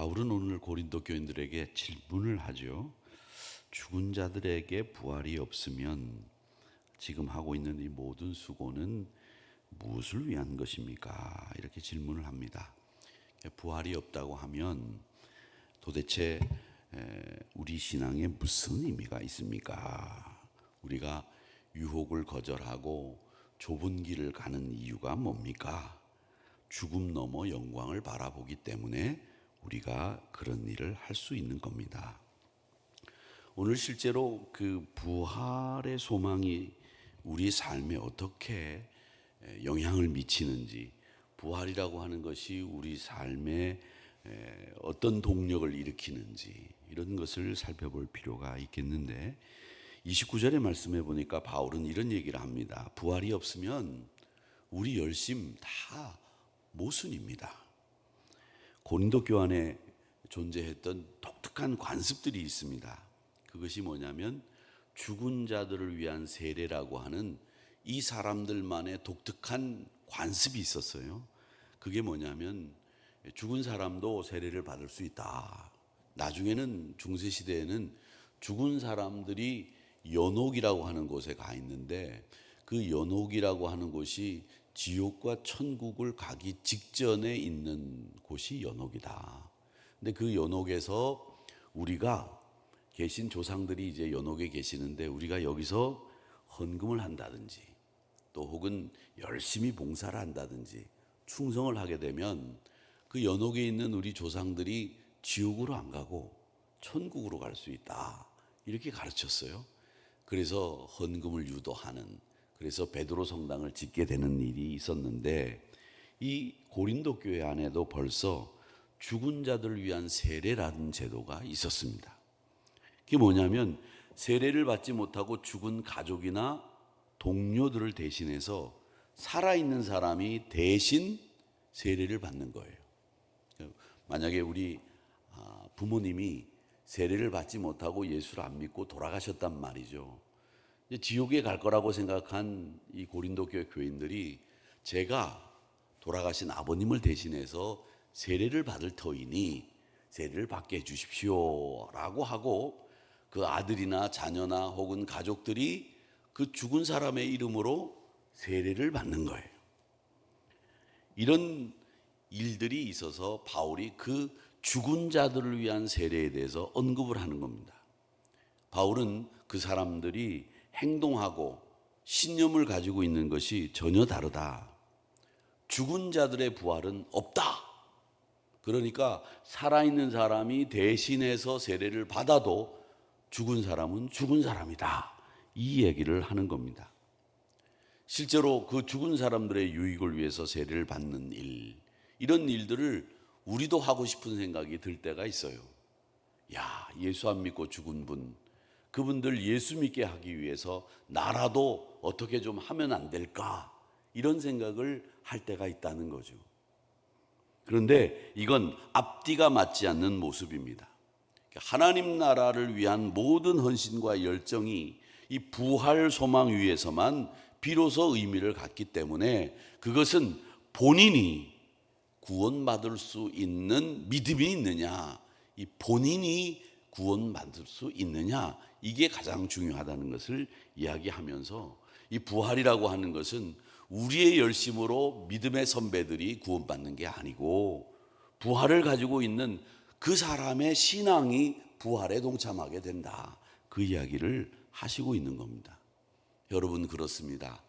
바울은 오늘 고린도 교인들에게 질문을 하죠. 죽은 자들에게 부활이 없으면 지금 하고 있는 이 모든 수고는 무엇을 위한 것입니까? 이렇게 질문을 합니다. 부활이 없다고 하면 도대체 우리 신앙에 무슨 의미가 있습니까? 우리가 유혹을 거절하고 좁은 길을 가는 이유가 뭡니까? 죽음 넘어 영광을 바라보기 때문에 우리가 그런 일을 할 수 있는 겁니다. 오늘 실제로 그 부활의 소망이 우리 삶에 어떻게 영향을 미치는지, 부활이라고 하는 것이 우리 삶에 어떤 동력을 일으키는지, 이런 것을 살펴볼 필요가 있겠는데, 29절의 말씀에 보니까 바울은 이런 얘기를 합니다. 부활이 없으면 우리 열심 다 모순입니다. 고린도 교회 존재했던 독특한 관습들이 있습니다. 그것이 뭐냐면 죽은 자들을 위한 세례라고 하는 이 사람들만의 독특한 관습이 있었어요. 그게 뭐냐면 죽은 사람도 세례를 받을 수 있다. 나중에는 중세시대에는 죽은 사람들이 연옥이라고 하는 곳에 가 있는데, 그 연옥이라고 하는 곳이 지옥과 천국을 가기 직전에 있는 곳이 연옥이다. 근데 그 연옥에서 우리가 계신 조상들이 이제 연옥에 계시는데, 우리가 여기서 헌금을 한다든지 또 혹은 열심히 봉사를 한다든지 충성을 하게 되면 그 연옥에 있는 우리 조상들이 지옥으로 안 가고 천국으로 갈 수 있다. 이렇게 가르쳤어요. 그래서 헌금을 유도하는, 그래서 베드로 성당을 짓게 되는 일이 있었는데, 이 고린도 교회 안에도 벌써 죽은 자들을 위한 세례라는 제도가 있었습니다. 그게 뭐냐면 세례를 받지 못하고 죽은 가족이나 동료들을 대신해서 살아있는 사람이 대신 세례를 받는 거예요. 만약에 우리 부모님이 세례를 받지 못하고 예수를 안 믿고 돌아가셨단 말이죠. 지옥에 갈 거라고 생각한 이 고린도 교회 교인들이 제가 돌아가신 아버님을 대신해서 세례를 받을 터이니 세례를 받게 해주십시오 라고 하고, 그 아들이나 자녀나 혹은 가족들이 그 죽은 사람의 이름으로 세례를 받는 거예요. 이런 일들이 있어서 바울이 그 죽은 자들을 위한 세례에 대해서 언급을 하는 겁니다. 바울은 그 사람들이 행동하고 신념을 가지고 있는 것이 전혀 다르다. 죽은 자들의 부활은 없다. 그러니까 살아있는 사람이 대신해서 세례를 받아도 죽은 사람은 죽은 사람이다. 이 얘기를 하는 겁니다. 실제로 그 죽은 사람들의 유익을 위해서 세례를 받는 일, 이런 일들을 우리도 하고 싶은 생각이 들 때가 있어요. 야, 예수 안 믿고 죽은 분, 그분들 예수 믿게 하기 위해서 나라도 어떻게 좀 하면 안 될까, 이런 생각을 할 때가 있다는 거죠. 그런데 이건 앞뒤가 맞지 않는 모습입니다. 하나님 나라를 위한 모든 헌신과 열정이 이 부활 소망 위에서만 비로소 의미를 갖기 때문에, 그것은 본인이 구원받을 수 있는 믿음이 있느냐, 이 본인이 구원받을 수 있느냐, 이게 가장 중요하다는 것을 이야기하면서, 이 부활이라고 하는 것은 우리의 열심으로 믿음의 선배들이 구원받는 게 아니고, 부활을 가지고 있는 그 사람의 신앙이 부활에 동참하게 된다. 그 이야기를 하시고 있는 겁니다. 여러분, 그렇습니다.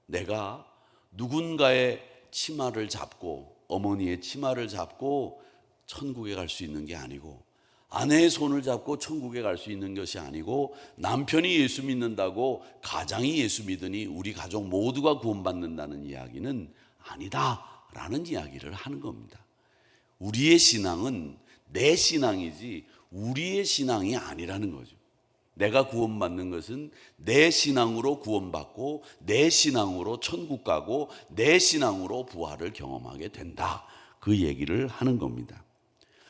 내가 누군가의 치마를 잡고, 어머니의 치마를 잡고 천국에 갈 수 있는 게 아니고, 아내의 손을 잡고 천국에 갈 수 있는 것이 아니고, 남편이 예수 믿는다고 가장이 예수 믿으니 우리 가족 모두가 구원받는다는 이야기는 아니다라는 이야기를 하는 겁니다. 우리의 신앙은 내 신앙이지 우리의 신앙이 아니라는 거죠. 내가 구원받는 것은 내 신앙으로 구원받고 내 신앙으로 천국 가고 내 신앙으로 부활을 경험하게 된다. 그 얘기를 하는 겁니다.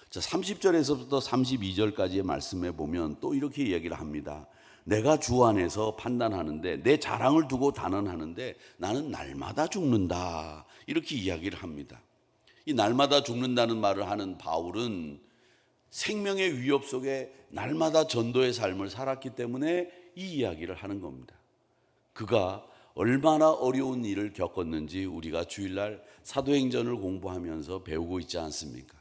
자, 30절에서부터 32절까지의 말씀에 보면 또 이렇게 얘기를 합니다. 내가 주 안에서 판단하는데, 내 자랑을 두고 단언하는데 나는 날마다 죽는다. 이렇게 이야기를 합니다. 이 날마다 죽는다는 말을 하는 바울은 생명의 위협 속에 날마다 전도의 삶을 살았기 때문에 이 이야기를 하는 겁니다. 그가 얼마나 어려운 일을 겪었는지 우리가 주일날 사도행전을 공부하면서 배우고 있지 않습니까?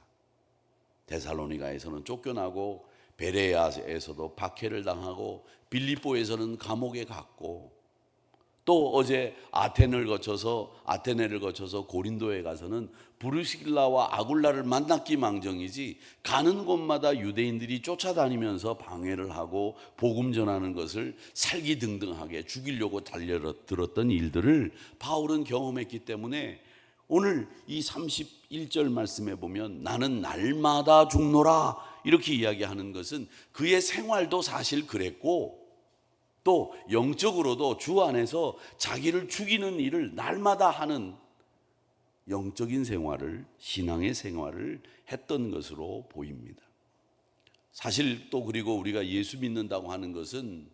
데살로니가에서는 쫓겨나고, 베레아에서도 박해를 당하고, 빌립보에서는 감옥에 갔고, 또 어제 아테네를 거쳐서 고린도에 가서는 브루실라와 아굴라를 만났기 망정이지, 가는 곳마다 유대인들이 쫓아다니면서 방해를 하고 복음 전하는 것을 살기등등하게 죽이려고 달려들었던 일들을 바울은 경험했기 때문에 오늘 이 31절 말씀에 보면 나는 날마다 죽노라 이렇게 이야기하는 것은 그의 생활도 사실 그랬고, 또 영적으로도 주 안에서 자기를 죽이는 일을 날마다 하는 영적인 생활을, 신앙의 생활을 했던 것으로 보입니다. 사실 또 그리고 우리가 예수 믿는다고 하는 것은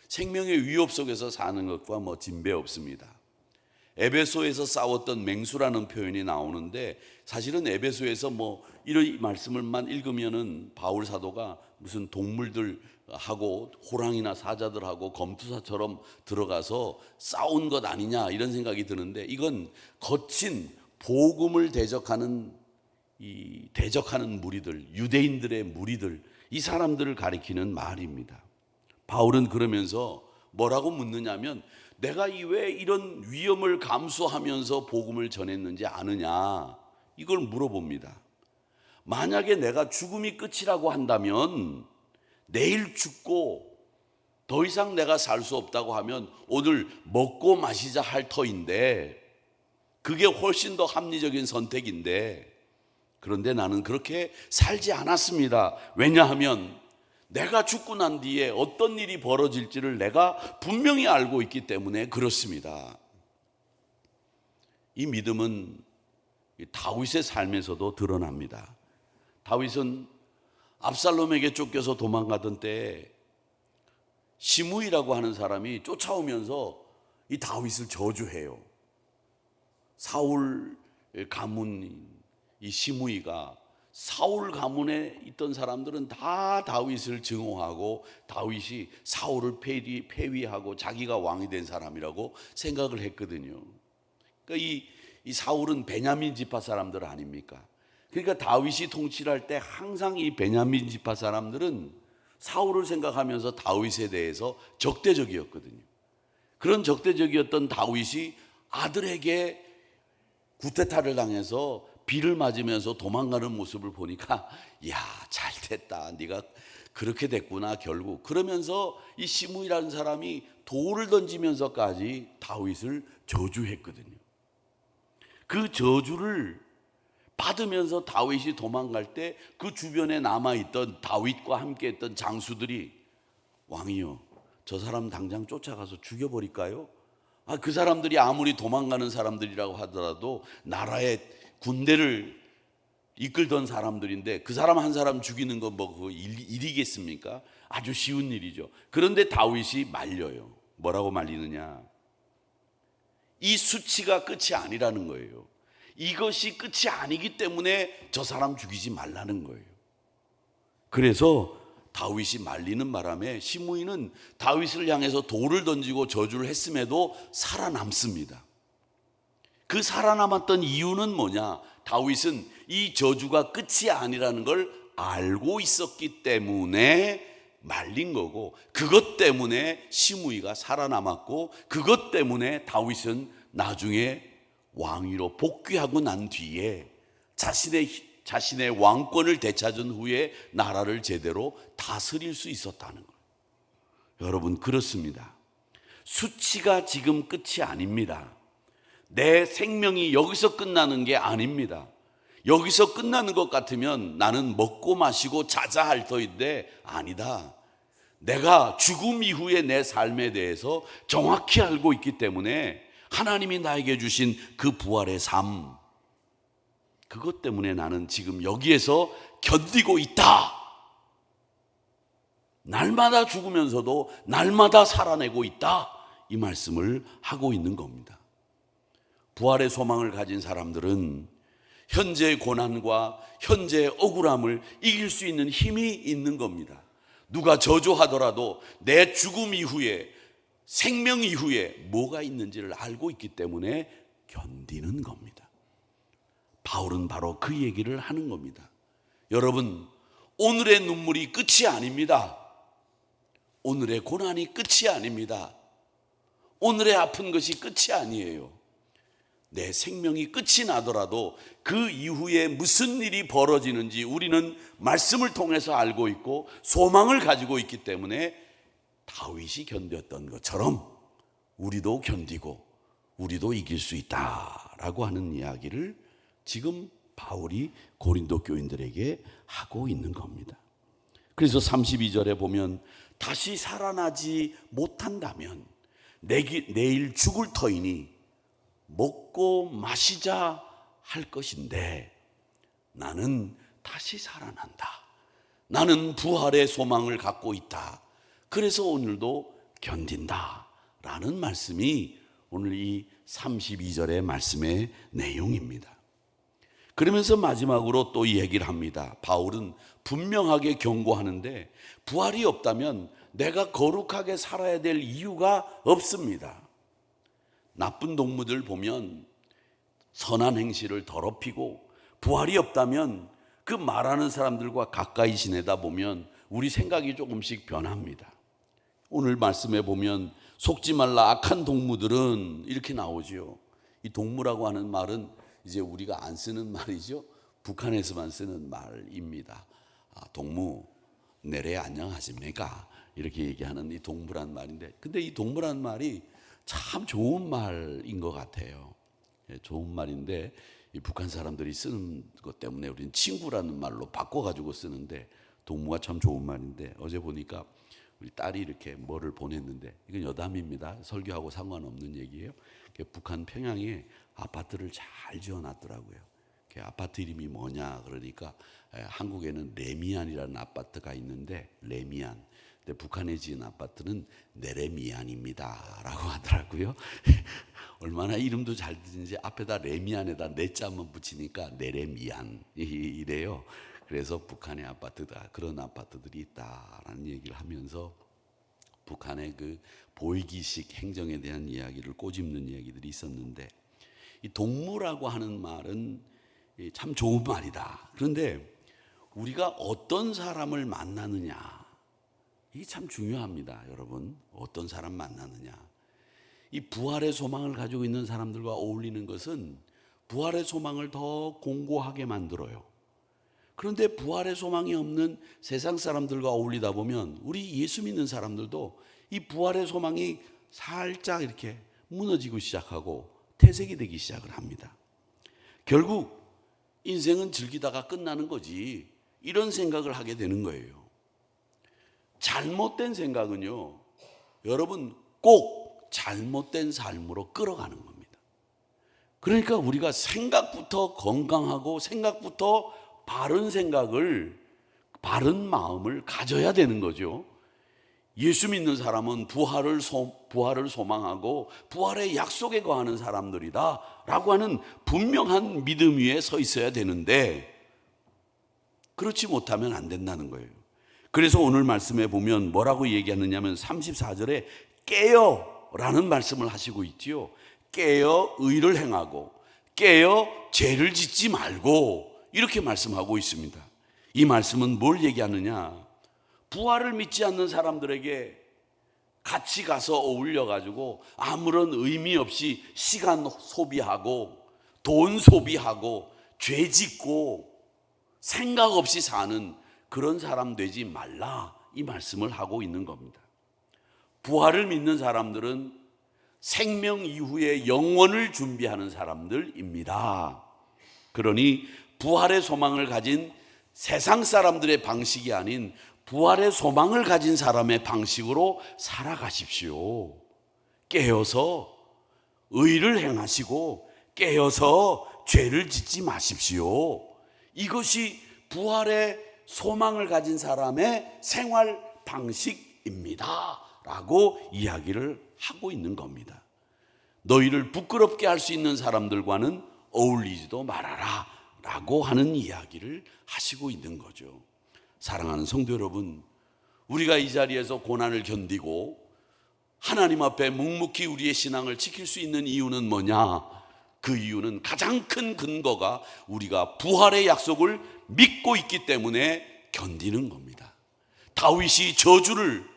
생명의 위협 속에서 사는 것과 뭐 진배 없습니다. 에베소에서 싸웠던 맹수라는 표현이 나오는데, 사실은 에베소에서 뭐 이런 말씀을만 읽으면은 바울 사도가 무슨 동물들하고 호랑이나 사자들하고 검투사처럼 들어가서 싸운 것 아니냐 이런 생각이 드는데, 이건 거친 복음을 대적하는 무리들, 유대인들의 무리들, 이 사람들을 가리키는 말입니다. 바울은 그러면서 뭐라고 묻느냐면, 내가 왜 이런 위험을 감수하면서 복음을 전했는지 아느냐, 이걸 물어봅니다. 만약에 내가 죽음이 끝이라고 한다면, 내일 죽고 더 이상 내가 살 수 없다고 하면 오늘 먹고 마시자 할 터인데, 그게 훨씬 더 합리적인 선택인데, 그런데 나는 그렇게 살지 않았습니다. 왜냐하면 내가 죽고 난 뒤에 어떤 일이 벌어질지를 내가 분명히 알고 있기 때문에 그렇습니다. 이 믿음은 다윗의 삶에서도 드러납니다. 다윗은 압살롬에게 쫓겨서 도망가던 때에 시므이라고 하는 사람이 쫓아오면서 이 다윗을 저주해요. 사울 가문 이 시므이가, 사울 가문에 있던 사람들은 다 다윗을 증오하고 다윗이 사울을 폐위하고 자기가 왕이 된 사람이라고 생각을 했거든요. 그러니까 이 사울은 베냐민 지파 사람들 아닙니까? 그러니까 다윗이 통치를 할 때 항상 이 베냐민 지파 사람들은 사울을 생각하면서 다윗에 대해서 적대적이었거든요. 그런 적대적이었던 다윗이 아들에게 구테타를 당해서 비를 맞으면서 도망가는 모습을 보니까, 야, 잘됐다, 네가 그렇게 됐구나 결국. 그러면서 이 시므이라는 사람이 돌을 던지면서까지 다윗을 저주했거든요. 그 저주를 받으면서 다윗이 도망갈 때 그 주변에 남아있던 다윗과 함께했던 장수들이, 왕이요, 저 사람 당장 쫓아가서 죽여버릴까요? 그 사람들이 아무리 도망가는 사람들이라고 하더라도 나라의 군대를 이끌던 사람들인데 그 사람 한 사람 죽이는 건 뭐 그 일이겠습니까? 아주 쉬운 일이죠. 그런데 다윗이 말려요. 뭐라고 말리느냐? 이 수치가 끝이 아니라는 거예요. 이것이 끝이 아니기 때문에 저 사람 죽이지 말라는 거예요. 그래서 다윗이 말리는 바람에 시므이는 다윗을 향해서 돌을 던지고 저주를 했음에도 살아남습니다. 그 살아남았던 이유는 뭐냐? 다윗은 이 저주가 끝이 아니라는 걸 알고 있었기 때문에 말린 거고, 그것 때문에 시므이가 살아남았고, 그것 때문에 다윗은 나중에 왕위로 복귀하고 난 뒤에 자신의 왕권을 되찾은 후에 나라를 제대로 다스릴 수 있었다는 거예요. 여러분, 그렇습니다. 수치가 지금 끝이 아닙니다. 내 생명이 여기서 끝나는 게 아닙니다. 여기서 끝나는 것 같으면 나는 먹고 마시고 자자 할 터인데, 아니다. 내가 죽음 이후의 내 삶에 대해서 정확히 알고 있기 때문에 하나님이 나에게 주신 그 부활의 삶, 그것 때문에 나는 지금 여기에서 견디고 있다. 날마다 죽으면서도 날마다 살아내고 있다. 이 말씀을 하고 있는 겁니다. 부활의 소망을 가진 사람들은 현재의 고난과 현재의 억울함을 이길 수 있는 힘이 있는 겁니다. 누가 저주하더라도 내 죽음 이후에, 생명 이후에 뭐가 있는지를 알고 있기 때문에 견디는 겁니다. 바울은 바로 그 얘기를 하는 겁니다. 여러분, 오늘의 눈물이 끝이 아닙니다. 오늘의 고난이 끝이 아닙니다. 오늘의 아픈 것이 끝이 아니에요. 내 생명이 끝이 나더라도 그 이후에 무슨 일이 벌어지는지 우리는 말씀을 통해서 알고 있고 소망을 가지고 있기 때문에 다윗이 견뎠던 것처럼 우리도 견디고 우리도 이길 수 있다라고 하는 이야기를 지금 바울이 고린도 교인들에게 하고 있는 겁니다. 그래서 32절에 보면 다시 살아나지 못한다면 내일 죽을 터이니 먹고 마시자 할 것인데 나는 다시 살아난다. 나는 부활의 소망을 갖고 있다. 그래서 오늘도 견딘다 라는 말씀이 오늘 이 32절의 말씀의 내용입니다. 그러면서 마지막으로 또 이 얘기를 합니다. 바울은 분명하게 경고하는데 부활이 없다면 내가 거룩하게 살아야 될 이유가 없습니다. 나쁜 동무들 보면 선한 행실을 더럽히고 부활이 없다면 그 말하는 사람들과 가까이 지내다 보면 우리 생각이 조금씩 변합니다. 오늘 말씀에 보면 속지 말라 악한 동무들은 이렇게 나오죠. 이 동무라고 하는 말은 이제 우리가 안 쓰는 말이죠. 북한에서만 쓰는 말입니다. 동무 내래 안녕하십니까 이렇게 얘기하는 이 동무란 말인데, 근데 이 동무란 말이 참 좋은 말인 것 같아요. 좋은 말인데 이 북한 사람들이 쓰는 것 때문에 우리는 친구라는 말로 바꿔가지고 쓰는데 동무가 참 좋은 말인데, 어제 보니까 우리 딸이 이렇게 뭐를 보냈는데 이건 여담입니다. 설교하고 상관없는 얘기예요. 북한 평양에 아파트를 잘 지어놨더라고요. 아파트 이름이 뭐냐 그러니까 한국에는 레미안이라는 아파트가 있는데 레미안, 근데 북한에 지은 아파트는 네레미안입니다 라고 하더라고요. 얼마나 이름도 잘 듣는지 앞에다 레미안에다 네자 한번 붙이니까 네레미안 이래요. 그래서 북한의 아파트다, 그런 아파트들이 있다라는 얘기를 하면서 북한의 그 보이기식 행정에 대한 이야기를 꼬집는 이야기들이 있었는데, 이 동무라고 하는 말은 참 좋은 말이다. 그런데 우리가 어떤 사람을 만나느냐, 이게 참 중요합니다. 여러분, 어떤 사람 만나느냐. 이 부활의 소망을 가지고 있는 사람들과 어울리는 것은 부활의 소망을 더 공고하게 만들어요. 그런데 부활의 소망이 없는 세상 사람들과 어울리다 보면 우리 예수 믿는 사람들도 이 부활의 소망이 살짝 이렇게 무너지고 시작하고 퇴색이 되기 시작을 합니다. 결국 인생은 즐기다가 끝나는 거지, 이런 생각을 하게 되는 거예요. 잘못된 생각은요, 여러분 꼭 잘못된 삶으로 끌어가는 겁니다. 그러니까 우리가 생각부터 건강하고 생각부터 바른 생각을, 바른 마음을 가져야 되는 거죠. 예수 믿는 사람은 부활을 소망하고 부활의 약속에 거하는 사람들이다 라고 하는 분명한 믿음 위에 서 있어야 되는데 그렇지 못하면 안 된다는 거예요. 그래서 오늘 말씀에 보면 뭐라고 얘기하느냐면 34절에 깨어 라는 말씀을 하시고 있지요. 깨어 의를 행하고 깨어 죄를 짓지 말고 이렇게 말씀하고 있습니다. 이 말씀은 뭘 얘기하느냐, 부활을 믿지 않는 사람들에게 같이 가서 어울려가지고 아무런 의미 없이 시간 소비하고 돈 소비하고 죄 짓고 생각 없이 사는 그런 사람 되지 말라, 이 말씀을 하고 있는 겁니다. 부활을 믿는 사람들은 생명 이후의 영원을 준비하는 사람들입니다. 그러니 부활의 소망을 가진 세상 사람들의 방식이 아닌 부활의 소망을 가진 사람의 방식으로 살아가십시오. 깨어서 의를 행하시고 깨어서 죄를 짓지 마십시오. 이것이 부활의 소망을 가진 사람의 생활 방식입니다 라고 이야기를 하고 있는 겁니다. 너희를 부끄럽게 할 수 있는 사람들과는 어울리지도 말아라 라고 하는 이야기를 하시고 있는 거죠. 사랑하는 성도 여러분, 우리가 이 자리에서 고난을 견디고 하나님 앞에 묵묵히 우리의 신앙을 지킬 수 있는 이유는 뭐냐? 그 이유는 가장 큰 근거가 우리가 부활의 약속을 믿고 있기 때문에 견디는 겁니다. 다윗이 저주를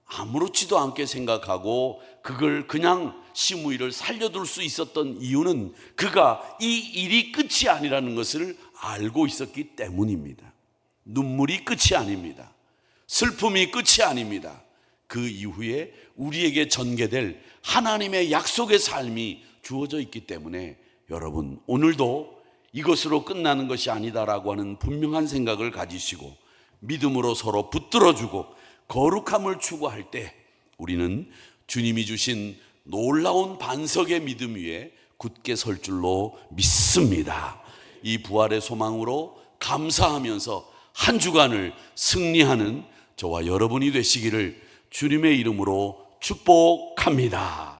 아무렇지도 않게 생각하고 그걸 그냥 시므이를 살려둘 수 있었던 이유는 그가 이 일이 끝이 아니라는 것을 알고 있었기 때문입니다. 눈물이 끝이 아닙니다. 슬픔이 끝이 아닙니다. 그 이후에 우리에게 전개될 하나님의 약속의 삶이 주어져 있기 때문에 여러분, 오늘도 이것으로 끝나는 것이 아니다라고 하는 분명한 생각을 가지시고 믿음으로 서로 붙들어주고 거룩함을 추구할 때 우리는 주님이 주신 놀라운 반석의 믿음 위에 굳게 설 줄로 믿습니다. 이 부활의 소망으로 감사하면서 한 주간을 승리하는 저와 여러분이 되시기를 주님의 이름으로 축복합니다.